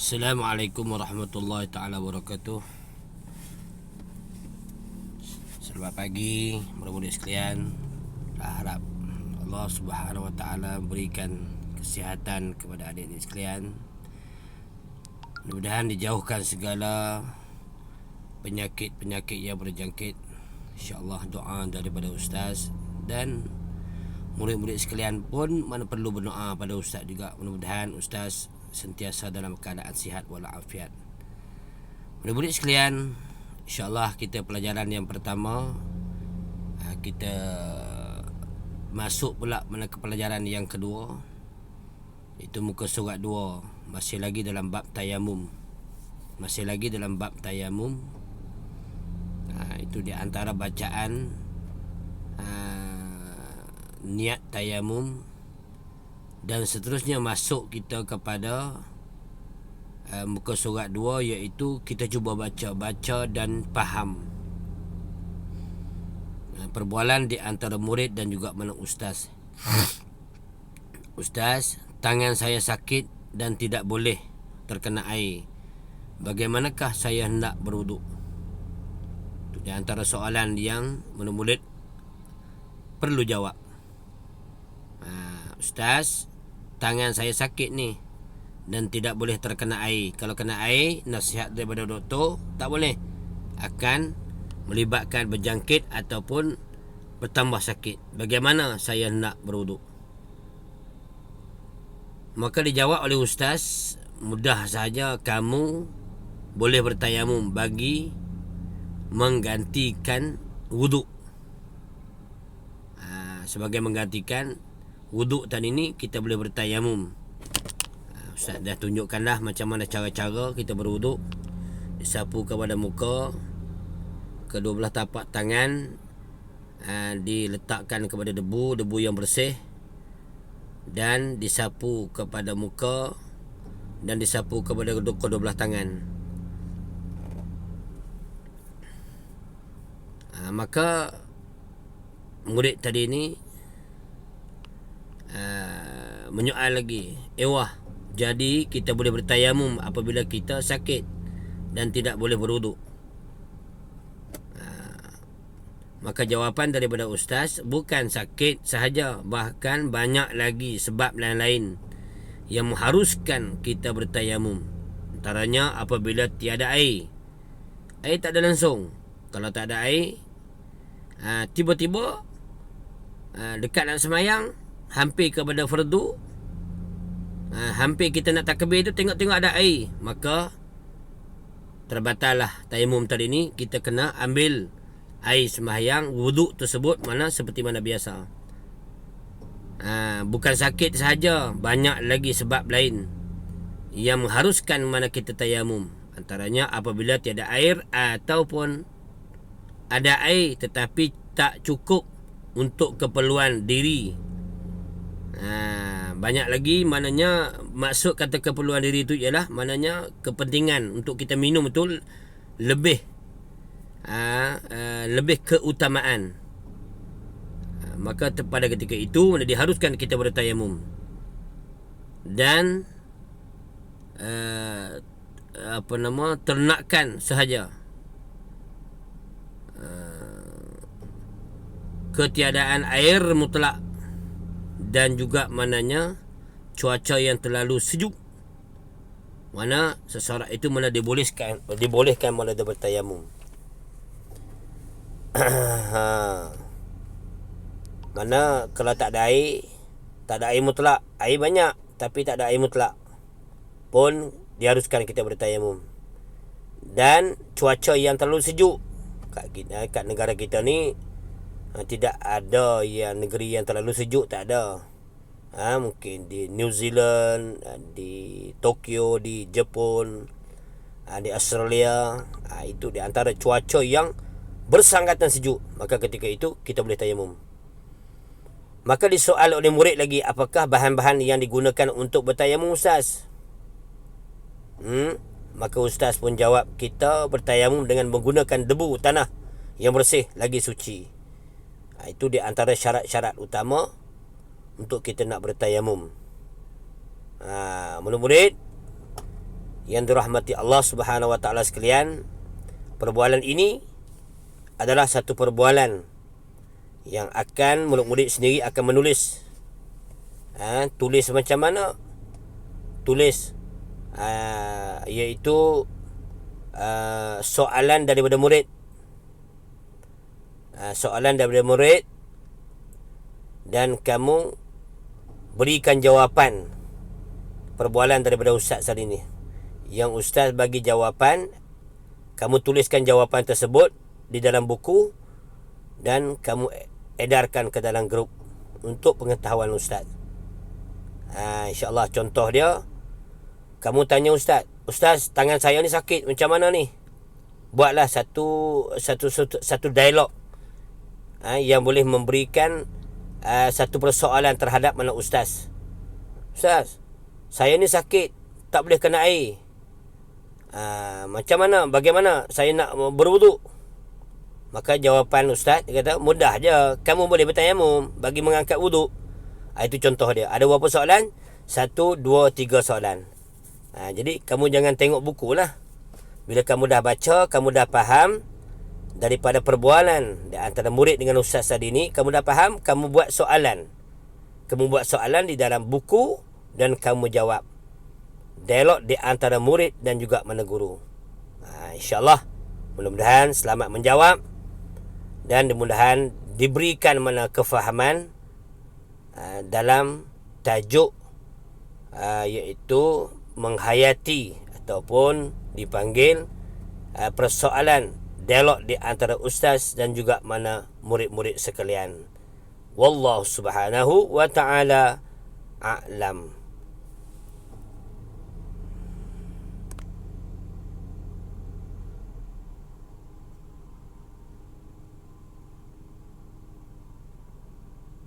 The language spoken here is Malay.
Assalamualaikum warahmatullahi taala wabarakatuh. Selamat pagi murid-murid sekalian. Harap Allah Subhanahu wa taala berikan kesihatan kepada adik-adik sekalian. Mudah-mudahan dijauhkan segala penyakit-penyakit yang berjangkit. Insya-Allah doa daripada ustaz dan murid-murid sekalian pun mana perlu berdoa pada ustaz juga. Mudah-mudahan ustaz sentiasa dalam keadaan sihat walafiat. Murid-murid sekalian, insya-Allah kita pelajaran yang pertama, kita masuk pula ke pelajaran yang kedua, itu muka surat 2, masih lagi dalam bab tayamum. Itu di antara bacaan niat tayamum, dan seterusnya masuk kita kepada muka surat 2, iaitu kita cuba baca dan faham perbualan di antara murid dan juga mana ustaz. Ustaz, tangan saya sakit dan tidak boleh terkena air. Bagaimanakah saya hendak berwuduk? Itu di antara soalan yang murid perlu jawab. Ustaz, tangan saya sakit ni dan tidak boleh terkena air. Kalau kena air, nasihat daripada doktor tak boleh, akan melibatkan berjangkit ataupun bertambah sakit. Bagaimana saya nak berwuduk? Maka dijawab oleh ustaz, mudah saja, kamu boleh bertayamum bagi menggantikan wuduk. Sebagai menggantikan wuduk tadi ni, kita boleh bertayamum. Ustaz dah tunjukkan dah macam mana cara-cara kita berwuduk. Disapu kepada muka, kedua belah tapak tangan diletakkan kepada debu yang bersih, dan disapu kepada muka dan disapu kepada kedua belah tangan. Maka murid tadi ni menyoal lagi, jadi kita boleh bertayamum apabila kita sakit dan tidak boleh berwuduk? Maka jawapan daripada ustaz, bukan sakit sahaja, bahkan banyak lagi sebab lain-lain yang mengharuskan kita bertayamum. Antaranya apabila tiada air. Air tak ada langsung. Kalau tak ada air, tiba-tiba dekat nak semayang, hampir kepada fardu, hampir kita nak takbir tu, tengok-tengok ada air, maka terbatal lah tayamum tadi ni. Kita kena ambil air sembahyang wuduk tersebut seperti mana biasa. Bukan sakit sahaja, banyak lagi sebab lain yang mengharuskan mana kita tayamum. Antaranya apabila tiada air ataupun ada air tetapi tak cukup untuk keperluan diri. Banyak lagi, maknanya maksud kata keperluan diri itu ialah maknanya kepentingan untuk kita minum itu lebih keutamaan. Maka pada ketika itu diharuskan kita bertayamum. Dan ternakan sahaja, ketiadaan air mutlak, dan juga maknanya cuaca yang terlalu sejuk, mana seseorang itu dibolehkan mana dia bertayamum. Mana kalau tak ada air mutlak, air banyak tapi tak ada air mutlak, pun diharuskan kita bertayamum. Dan cuaca yang terlalu sejuk, kat negara kita ni tidak ada yang negeri yang terlalu sejuk, tak ada. Mungkin di New Zealand, di Tokyo, di Jepun, di Australia, itu di antara cuaca yang bersangkatan sejuk, maka ketika itu kita boleh tayamum. Maka disoal oleh murid lagi, apakah bahan-bahan yang digunakan untuk bertayamum ustaz? Maka ustaz pun jawab, kita bertayamum dengan menggunakan debu tanah yang bersih lagi suci. Itu di antara syarat-syarat utama untuk kita nak bertayamum. Murid-murid, yang dirahmati Allah Subhanahu wa taala sekalian, perbualan ini adalah satu perbualan yang akan murid-murid sendiri akan menulis. Tulis macam mana? Tulis iaitu soalan daripada murid. Soalan daripada murid, dan kamu berikan jawapan perbualan daripada ustaz tadi ni. Yang ustaz bagi jawapan, kamu tuliskan jawapan tersebut di dalam buku dan kamu edarkan ke dalam grup untuk pengetahuan ustaz. InsyaAllah contoh dia, kamu tanya ustaz, "Ustaz, tangan saya ni sakit, macam mana ni?" Buatlah satu dialog yang boleh memberikan satu persoalan terhadap mana ustaz. "Ustaz, saya ni sakit, tak boleh kena air. Macam mana, bagaimana saya nak berwuduk?" Maka jawapan ustaz, dia kata, "Mudah je, kamu boleh bertayamum bagi mengangkat wuduk." Itu contoh dia. Ada berapa soalan? 1, 2, 3 soalan. Jadi kamu jangan tengok buku lah. Bila kamu dah baca, kamu dah faham daripada perbualan di antara murid dengan ustaz tadi ni, kamu dah faham, kamu buat soalan. Kamu buat soalan di dalam buku dan kamu jawab. Dialog di antara murid dan juga mana guru. InsyaAllah, mudah-mudahan selamat menjawab dan mudah-mudahan diberikan mana kefahaman dalam tajuk iaitu menghayati ataupun dipanggil persoalan dialog di antara ustaz dan juga mana murid-murid sekalian. Wallahu subhanahu wa ta'ala a'lam.